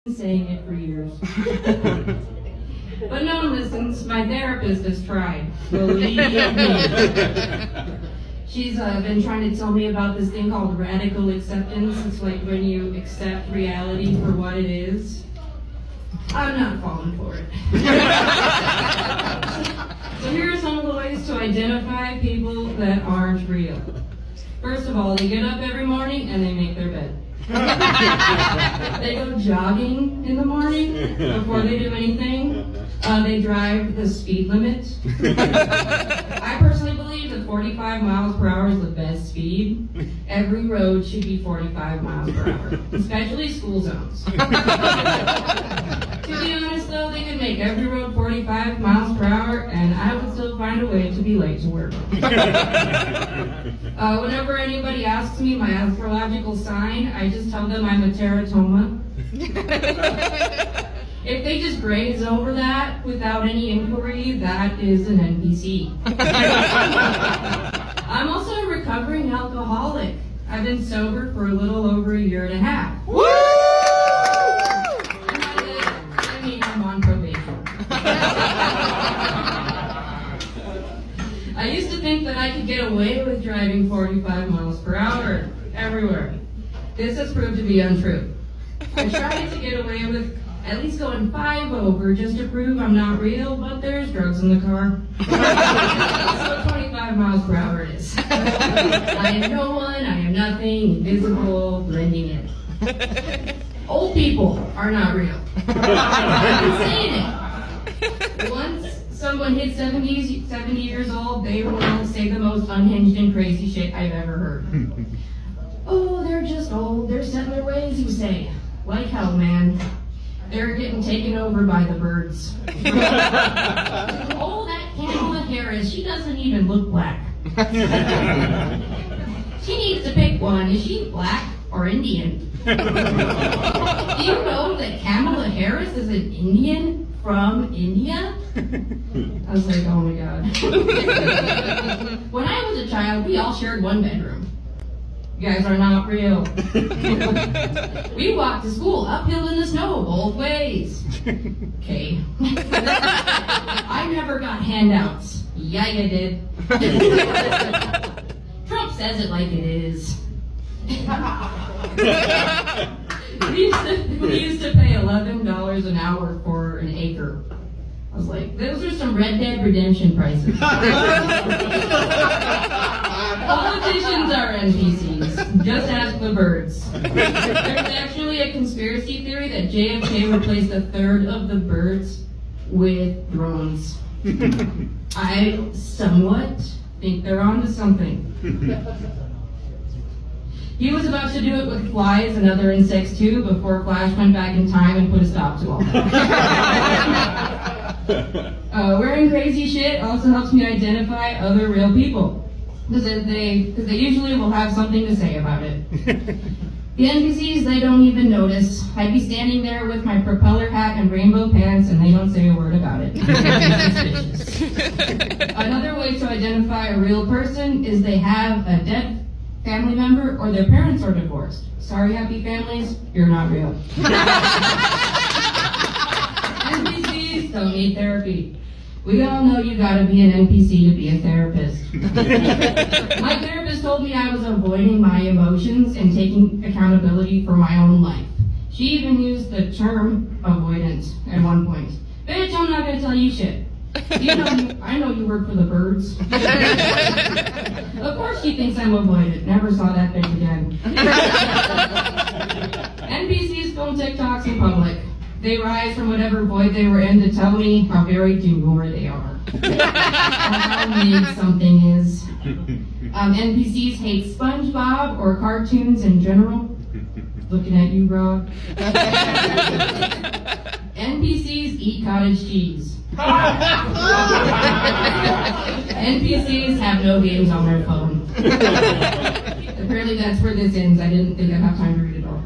Been saying it for years. But no one listens. My therapist has tried. Believe me. She's been trying to tell me about this thing called radical acceptance. It's like when you accept reality for what it is. I'm not falling for it. So here are some of the ways to identify people that aren't real. First of all, they get up every morning and they make their bed. They go jogging in the morning before they do anything. They drive the speed limit. I personally believe that 45 miles per hour is the best speed. Every road should be 45 miles per hour, especially school zones. To be honest though, they could make every road 45 miles per hour and I would still find a way to be late to work. Whenever anybody asks me my astrological sign, I just tell them I'm a teratoma. If they just graze over that without any inquiry, that is an NPC. I'm also a recovering alcoholic. I've been sober for a little over 1.5 years. Woo! I mean, I'm on probation. I used to think that I could get away with driving 45 miles per hour everywhere. This has proved to be untrue. I tried to get away with at least going 5 over just to prove I'm not real, but there's drugs in the car. So 25 miles per hour it is. I am no one, I am nothing, invisible, blending in. Old people are not real. I've been saying it. Once someone hits 70 years old, they will say the most unhinged and crazy shit I've ever heard. Oh, they're just old, they're set in their ways, you say. Like hell, man. They're getting taken over by the birds. Oh, that Kamala Harris, she doesn't even look black. She needs to pick one. Is she black or Indian? Do you know that Kamala Harris is an Indian from India? I was like, oh my God. When I was a child, we all shared one bedroom. You guys are not real. We walked to school uphill in the snow both ways. Okay. I never got handouts. Yeah, you did. Trump says it like it is. We used to pay $11 an hour for an acre. I was like, those are some Red Dead Redemption prices. Politicians are NPCs. Just ask the birds. There's actually a conspiracy theory that JFK replaced 1/3 of the birds with drones. I somewhat think they're onto something. He was about to do it with flies and other insects too before Flash went back in time and put a stop to all. Wearing crazy shit also helps me identify other real people. Because they usually will have something to say about it. The NPCs, they don't even notice. I'd be standing there with my propeller hat and rainbow pants and they don't say a word about it. Another way to identify a real person is they have a dead family member or their parents are divorced. Sorry, happy families, you're not real. NPCs don't need therapy. We all know you gotta be an NPC to be a therapist. My therapist told me I was avoiding my emotions and taking accountability for my own life. She even used the term avoidance at one point. Bitch, I'm not gonna tell you shit. I know you work for the birds. Of course she thinks I'm avoidant. Never saw that thing again. NPCs film TikToks in public. They rise from whatever void they were in to tell me how very demure they are. How big something is. NPCs hate SpongeBob or cartoons in general. Looking at you, bro. NPCs eat cottage cheese. NPCs have no games on their phone. Apparently that's where this ends. I didn't think I'd have time to read it all.